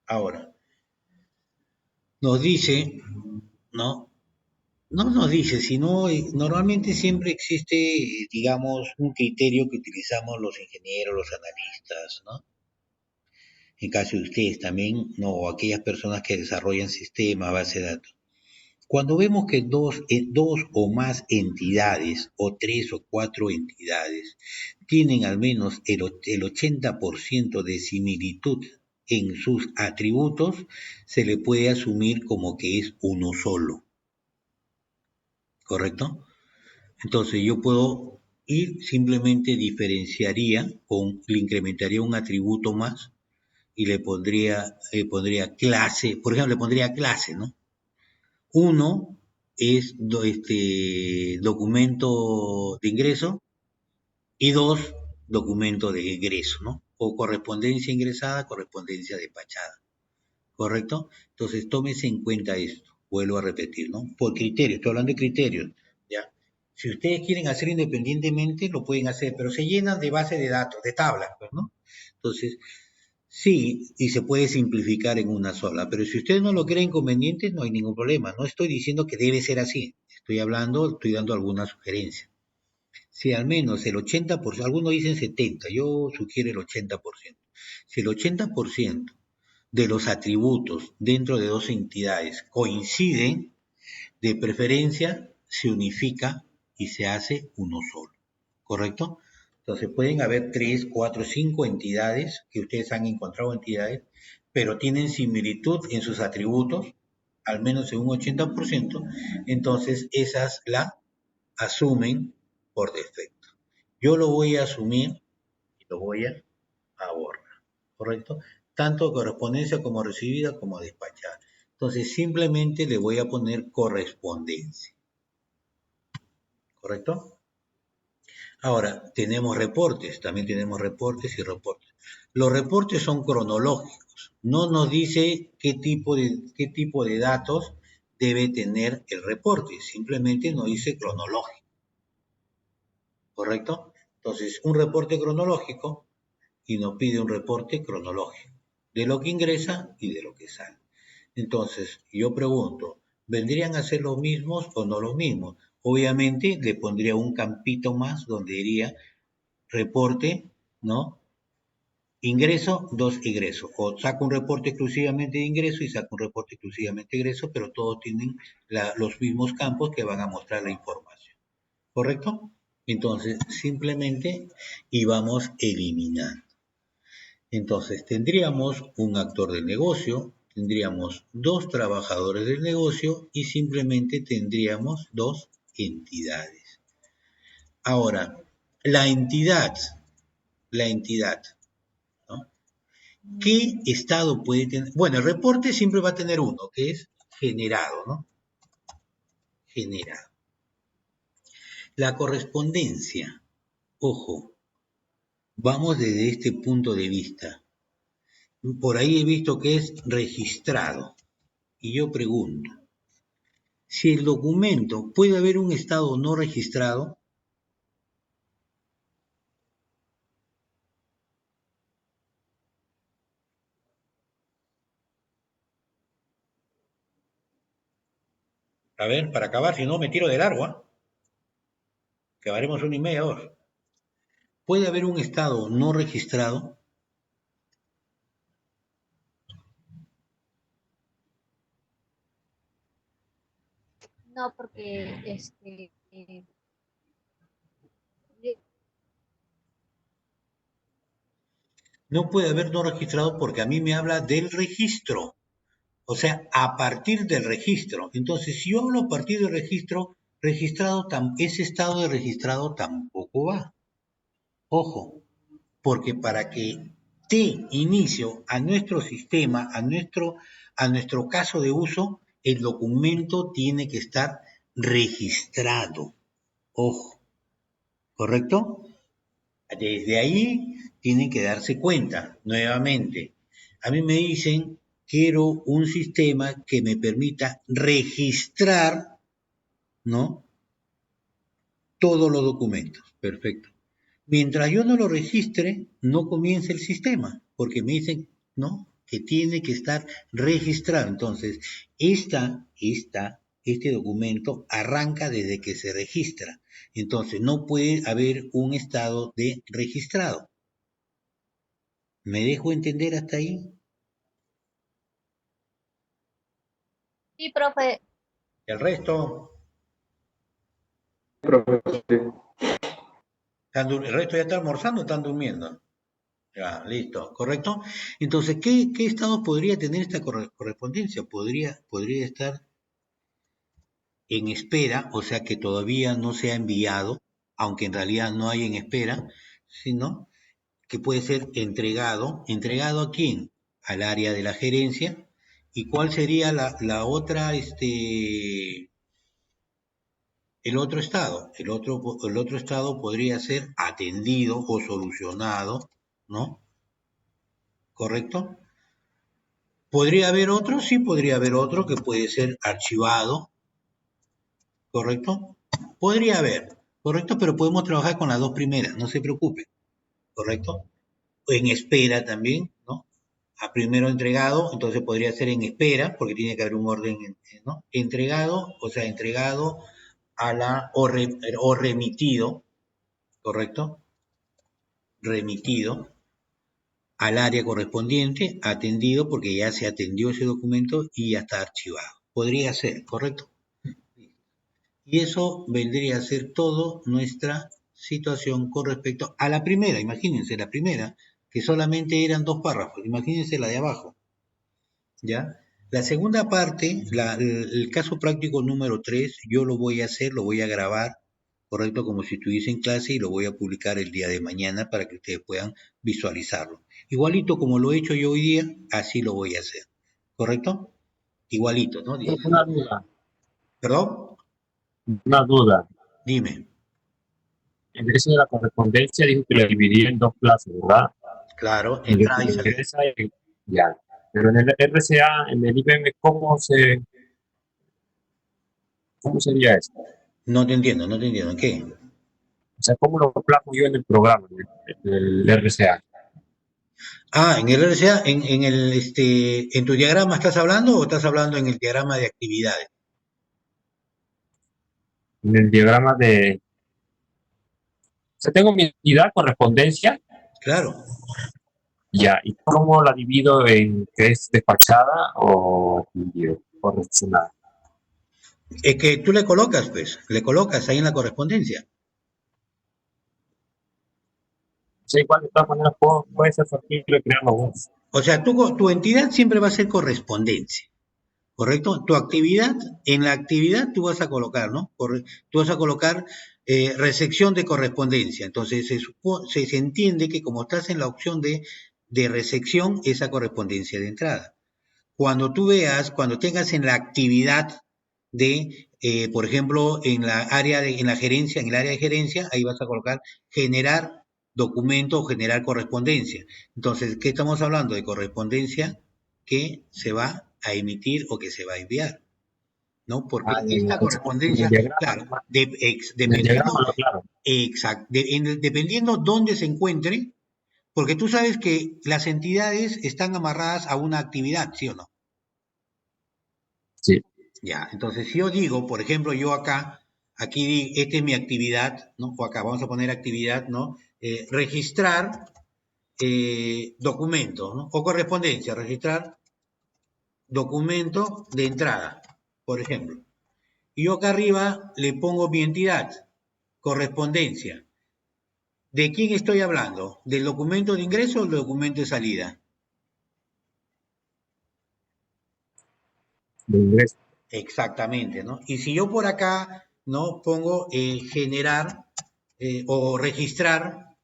Ahora, nos dice, ¿no? No nos dice, sino normalmente siempre existe, digamos, un criterio que utilizamos los ingenieros, los analistas, ¿no? En caso de ustedes también, ¿no? O aquellas personas que desarrollan sistemas, base de datos. Cuando vemos que dos o más entidades, o tres o cuatro entidades, tienen al menos el 80% de similitud en sus atributos, se le puede asumir como que es uno solo. ¿Correcto? Entonces yo puedo ir, simplemente diferenciaría, le incrementaría un atributo más y le pondría clase, por ejemplo, le pondría clase, ¿no? Uno es documento de ingreso y dos, documento de egreso, ¿no? O correspondencia ingresada, correspondencia despachada. ¿Correcto? Entonces, tómese en cuenta esto. Vuelvo a repetir, ¿no? Por criterios, estoy hablando de criterios, ¿ya? Si ustedes quieren hacer independientemente, lo pueden hacer, pero se llenan de base de datos, de tablas, pues, ¿no? Entonces, sí, y se puede simplificar en una sola, pero si ustedes no lo creen conveniente, no hay ningún problema. No estoy diciendo que debe ser así. Estoy dando alguna sugerencia. Si al menos el 80%, algunos dicen 70%, yo sugiero el 80%. Si el 80% de los atributos dentro de dos entidades coinciden, de preferencia se unifica y se hace uno solo. ¿Correcto? Entonces pueden haber 3, 4, 5 entidades que ustedes han encontrado entidades, pero tienen similitud en sus atributos, al menos en un 80%, entonces esas la asumen por defecto. Yo lo voy a asumir y lo voy a borrar, ¿correcto? Tanto correspondencia como recibida como despachada. Entonces simplemente le voy a poner correspondencia, ¿correcto? Ahora, tenemos reportes, también tenemos reportes y reportes. Los reportes son cronológicos, no nos dice qué tipo de datos debe tener el reporte, simplemente nos dice cronológico, ¿correcto? Entonces, un reporte cronológico y nos pide un reporte cronológico de lo que ingresa y de lo que sale. Entonces, yo pregunto, ¿vendrían a ser los mismos o no los mismos? Obviamente le pondría un campito más donde diría reporte, ¿no? Ingreso, 2 ingresos. O saco un reporte exclusivamente de ingreso y saco un reporte exclusivamente de egreso, pero todos tienen los mismos campos que van a mostrar la información. ¿Correcto? Entonces, simplemente íbamos eliminando. Entonces, tendríamos un actor del negocio, tendríamos dos trabajadores del negocio y simplemente tendríamos dos entidades. Ahora, la entidad, ¿no? ¿Qué estado puede tener? Bueno, el reporte siempre va a tener uno, que es generado, ¿no? Generado. La correspondencia, ojo, vamos desde este punto de vista. Por ahí he visto que es registrado. Y yo pregunto, si el documento puede haber un estado no registrado, a ver, para acabar, si no me tiro de largo, ¿eh? Acabaremos 1:30 horas. ¿Puede haber un estado no registrado? No, porque No puede haber no registrado porque a mí me habla del registro. O sea, a partir del registro. Entonces, si yo hablo a partir del registro, ese estado de registrado tampoco va. Ojo, porque para que dé inicio a nuestro sistema, a nuestro caso de uso, el documento tiene que estar registrado. Ojo, ¿correcto? Desde ahí tienen que darse cuenta, nuevamente. A mí me dicen, quiero un sistema que me permita registrar, ¿no? Todos los documentos. Perfecto. Mientras yo no lo registre, no comienza el sistema, porque me dicen, ¿no? Que tiene que estar registrado. Entonces, este documento arranca desde que se registra. Entonces, no puede haber un estado de registrado. ¿Me dejo entender hasta ahí? sí, profe, El resto, Profesor, sí. el resto ya está almorzando o están durmiendo. Ya, listo, ¿correcto? Entonces, ¿qué estado podría tener esta correspondencia? Podría estar en espera, o sea que todavía no se ha enviado, aunque en realidad no hay en espera, sino que puede ser entregado. ¿Entregado a quién? Al área de la gerencia. ¿Y cuál sería la otra, el otro estado? El otro estado podría ser atendido o solucionado, ¿no? ¿Correcto? ¿Podría haber otro? Sí, podría haber otro que puede ser archivado, ¿correcto? Podría haber, ¿correcto? Pero podemos trabajar con las dos primeras, no se preocupe, ¿correcto? En espera también, ¿no? A primero entregado, entonces podría ser en espera, porque tiene que haber un orden, ¿no? Entregado, o sea, entregado o remitido, ¿correcto? Remitido al área correspondiente, atendido porque ya se atendió ese documento y ya está archivado. Podría ser, ¿correcto? Y eso vendría a ser todo nuestra situación con respecto a la primera. Imagínense la primera, que solamente eran 2 párrafos. Imagínense la de abajo, ¿ya? La segunda parte, el caso práctico número 3, yo lo voy a hacer, lo voy a grabar, correcto, como si estuviese en clase y lo voy a publicar el día de mañana para que ustedes puedan visualizarlo. Igualito como lo he hecho yo hoy día, así lo voy a hacer, ¿correcto? Igualito, ¿no? Una duda, ¿Perdón? una duda. Dime. En eso de la correspondencia dijo que lo dividía en dos plazos, ¿verdad? Claro, En el entrada que y salida. ingresa y ya. Pero en el RCA, en el IBM, ¿cómo sería eso? No te entiendo, no te entiendo. ¿Qué? O sea, ¿cómo lo plasmo yo en el programa, en el RCA? En el RCA, en tu diagrama estás hablando o estás hablando en el diagrama de actividades. En el diagrama de... O sea, tengo mi entidad, correspondencia, Claro. ya. ¿Y cómo la divido en que es despachada o recepcionada? Es que tú le colocas ahí en la correspondencia. sea, igual de todas maneras puede ser factible crearlo vos. O sea, tu entidad siempre va a ser correspondencia, ¿correcto? Tu actividad, en la actividad tú vas a colocar, ¿no? Tú vas a colocar recepción de correspondencia. Entonces, se entiende que como estás en la opción de recepción, esa correspondencia de entrada. Cuando tú veas, cuando tengas en la actividad de, por ejemplo, en en la gerencia, en el área de gerencia, ahí vas a colocar generar documento o generar correspondencia. Entonces, ¿qué estamos hablando? De correspondencia que se va a emitir o que se va a enviar, ¿no? Porque Ah, esta en el correspondencia, diagrama, claro, nomás. En el dependiendo, diagrama lo aclaro. dependiendo dónde se encuentre, porque tú sabes que las entidades están amarradas a una actividad, ¿sí o no? Sí. Ya, entonces si yo digo, por ejemplo, yo acá, esta es mi actividad, ¿no? O acá vamos a poner actividad, ¿no? Registrar documento, ¿no? O correspondencia, registrar documento de entrada, por ejemplo. Y yo acá arriba le pongo mi entidad, correspondencia. ¿De quién estoy hablando? ¿Del documento de ingreso o del documento de salida? De ingreso. Exactamente, ¿no? Y si yo por acá, ¿no? Pongo generar o registrar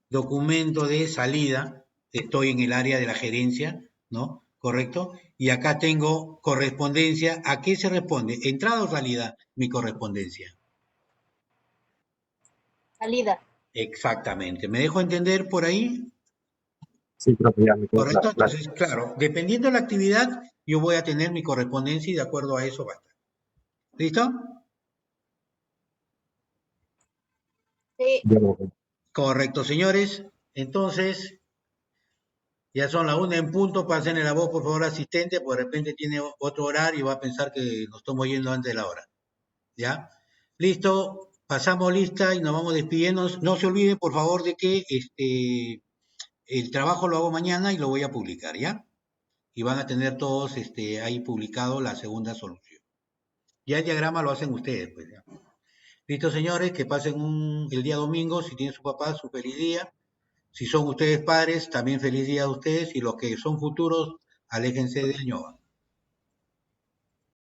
documento de salida, estoy en el área de la gerencia, ¿no? ¿Correcto? Y acá tengo correspondencia. ¿A qué se responde? ¿Entrada o salida? Mi correspondencia. Salida. Exactamente. ¿Me dejo entender por ahí? Sí, creo que ya me quedó ¿Correcto? claro. Claro. Entonces, claro, dependiendo de la actividad, yo voy a tener mi correspondencia y de acuerdo a eso va a estar. ¿Listo? Sí. Ya lo veo. Correcto, señores. Entonces, ya son las 1 en punto. Pásenle la voz, por favor, asistente, porque de repente tiene otro horario y va a pensar que nos estamos yendo antes de la hora. ¿Ya? Listo, pasamos lista y nos vamos despidiendo. No se olviden, por favor, de que el trabajo lo hago mañana y lo voy a publicar, ¿ya? Y van a tener todos ahí publicado la segunda solución. Ya el diagrama lo hacen ustedes, pues, ¿ya? Listo, señores, que pasen el día domingo. Si tienen su papá, su feliz día. Si son ustedes padres, también feliz día a ustedes. Y los que son futuros, aléjense del ñoba.